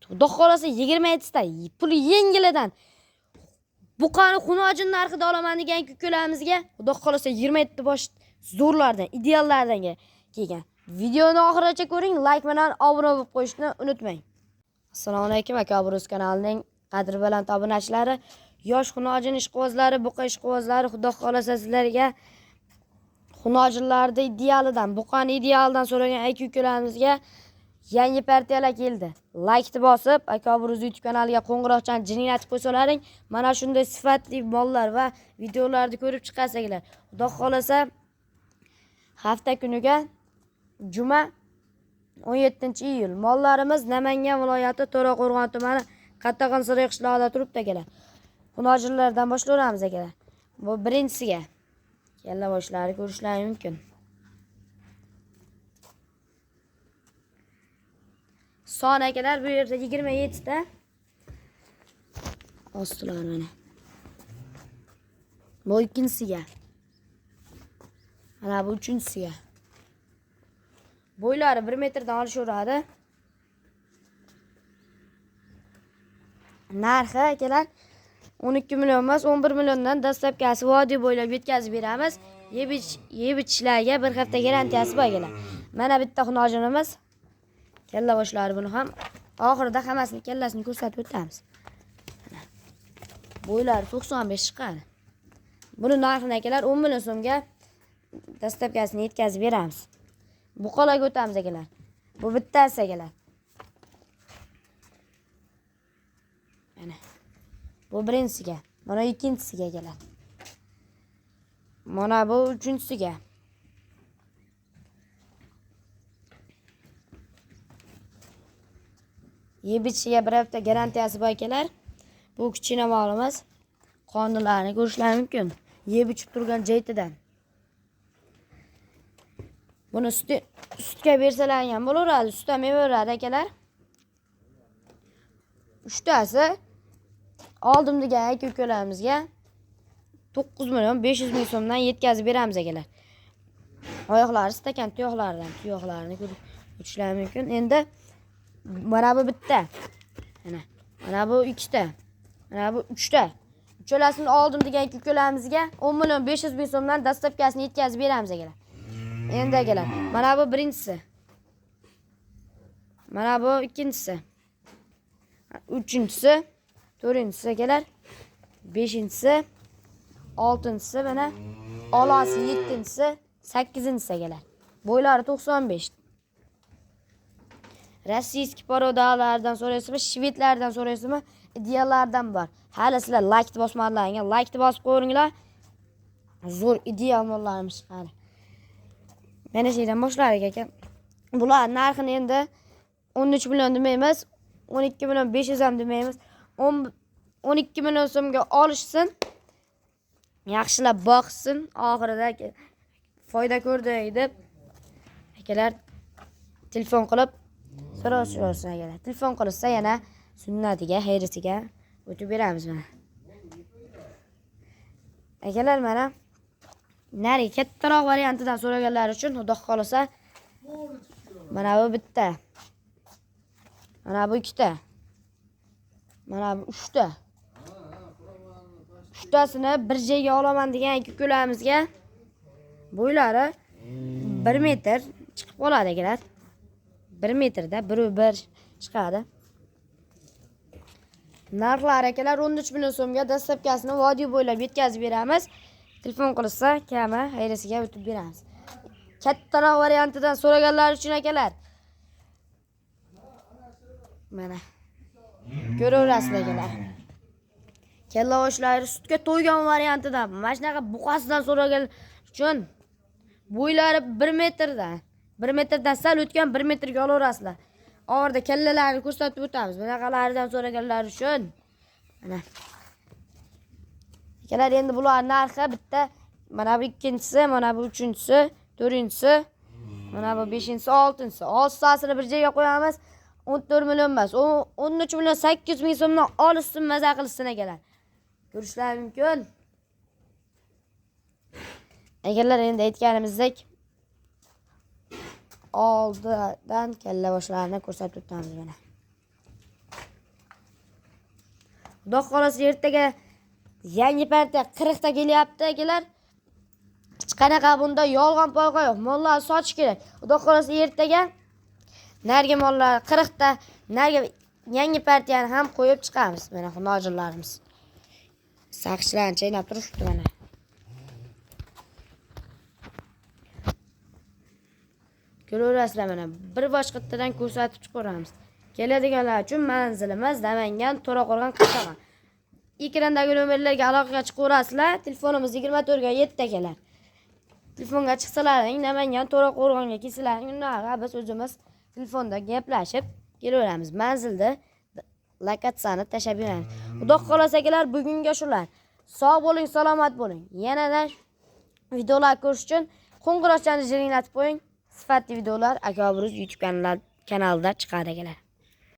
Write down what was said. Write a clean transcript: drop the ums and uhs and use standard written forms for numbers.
Xudo xolasa 27 ta puli yengilidan buqani xunojin narxida olaman degan kukulamizga Xudo xolasa 27 bosh zo'rlardan, ideallardan kelgan. Videoni oxirigacha ko'ring, like bilan obuna bo'lib qo'yishni unutmang. Assalomu alaykum aka Abruz kanalining qadr baland obunachilari, yosh xunojin ishqibozlari, buqa ishqibozlari, Xudo xolasa sizlarga xunojinlarda idealidan, buqani idealidan so'ragan aka ukalarimizga yangi partiyalar keldi. Like bosib, aka Abruz YouTube kanaliga qo'ng'iroqchani jingatib qo'ysalaring, mana shunday sifatli mollar va videolarni ko'rib chiqasizlar. Xudo xolasa hafta kuniga juma 17-iyul mollarimiz Namangan viloyati To'raqo'rg'on tumani Qattaqo'nsariy qishlog'ida turibdi akalar. Xunojinlardan boshlaymiz akalar. Bu birinchisiga kalla boshlari ko'rishlari mumkin. Son akalar bu yerda 27 ta ostilar mana. Bu ikkinchisiga. Mana bu uchinchisiga. Bo'ylari 1 metrdan olishaveradi. Narxi akalar 12 million emas, 11 milliondan dastlabkasi vodiy bo'ylab yetkazib beramiz. Yeb ichishlarga bir hafta garantiyasi bor akalar. Mana bitta xunojinimiz. Kalla boshlari buni ham oxirida hammasini kallasini ko'rsatib o'tamiz. Bo'ylari 95 chiqadi. Buni narxini akalar 10 million so'mga dastlabkasini yetkazib beramiz. Buqalarga o'tamiz akalar. Bu bittasi akalar. Mana. Bu birinchisiga, mana ikkinchisiga akalar. Mana bu uchinchisiga. Yeb ichiga bir hafta garantiyasi bor akalar. Bu kichkina molimiz. Qonunlarni ko'rishlari mumkin. Yeb ichib turgan joytidan. Buni sutga bersalar ham bo'laveradi, sutda meva-veradi akalar. Uchtasi oldim degan aka ukalarimizga 9 million 500 ming so'mdan yetkazib beramiz akalar. Oyoqlari stakan tuyoqlarini ko'rib o'tishlari mumkin. Endi mana bu bitta. Mana bu ikkita. Mana bu 3 ta. Uchalasini oldim degan aka ukalarimizga 10 million 500 ming so'mdan dastlabkasini yetkazib beramiz akalar. Endi akalar, mana bu birinchisi. Mana bu ikkinchisi. Uchinchisi, to'rtinchisi akalar, beshinchisi, oltinchisi, mana olasi, yettinchisi, sakkizinchisi akalar. Bo'ylari 95. Rossiyskiy porodalardan so'raysizmi, shvedlardan so'raysizmi, ideallardan bor. Hali sizlar like bosmadinglar, like bosib qo'yinglar. Zo'r ideal mollarimiz chiqadi. Mana shu yerdan boshlaylik aka. Bular narxini endi 13 million demaymiz, 12 million 500 ham demaymiz. 12 million so'mga olishsin. Yaxshilab boqsin, oxirida foyda ko'rdik deb akalar telefon qilib so'rashsin akalar. Telefon qilsa yana sunnatiga, xayrisiga o'tib beramiz mana. Akalar mana nari kattaroq variantidan so'raganlar uchun Xudo xolasa mana bu bitta. Mana bu ikkita. Mana bu 3 ta. 3 tasini bir joyga olaman degan ukalarimizga bo'ylari 1 metr chiqib qoladi akalar. 1 metrda 1 chiqadi. Narxlari akalar 13 million so'mga dastlabkasini vodiy bo'ylab yetkazib beramiz. Telefon qilsa, kama xayrisiga o'tib beramiz. Kattaroq variantidan so'raganlar uchun akalar. Mana. Ko'raverasizlar akalar. Kalla oshlari sutga to'ygan variantidan, mana shunaqa buqasidan so'ragan uchun bo'ylari 1 metrdan, 1 metrdan sal o'tgan 1 metrga olaverasizlar. Orada kallalarni ko'rsatib o'tamiz. Bunaqalaridan so'raganlar uchun. Mana. Akalar endi bular narxi bitta. Mana bu ikkinchisi, mana bu uchinchisi, to'rtinchisi, mana bu beshinchisi, oltinchisi. 6 tasini bir joyga qo'yamiz. 14 million emas, 13 million 800 ming so'mdan olishsin, maza qilsin akalar. Ko'rishlari mumkin. Akalar endi aytganimizdek oldidan kalla boshlarini ko'rsatib o'tamiz mana. Xudo xolasa ertaga yangi partiya 40 ta kelyapti akalar. Hech qanaqa bunda yolg'on polg'a yo'q. Mollarni sotish kerak. Xudo xolasa ertaga narga mollar 40 ta narga yangi partiyani ham qo'yib chiqamiz. Mana nojirlarimiz. Saqchilarni chaynab turishibdi mana. Ko'raverasizlar mana bir boshqadan ko'rsatib chiqaramiz. Keladiganlar uchun manzilimiz Namangan, To'raqo'rg'on, Qashqadaryo. Ekrandagi nomerlarga aloqaga chiqaverasizlar. Telefonimiz 24 ga 7 akalar. Telefonga chiqsalaring, Namangan, To'raqo'rg'onga kelsalaring, unga biz o'zimiz telefonda gaplashib kelaveramiz. Manzilda lokatsiyani tashab beramiz. Xudo xolasa akalar, bugunga shular. Sog' bo'ling, salomat bo'ling. Yana videolar ko'rish uchun qo'ng'iroqchani jiringlatib qo'ying. Sifatli videolar Aka Obruz YouTube kanalida chiqadi akalar.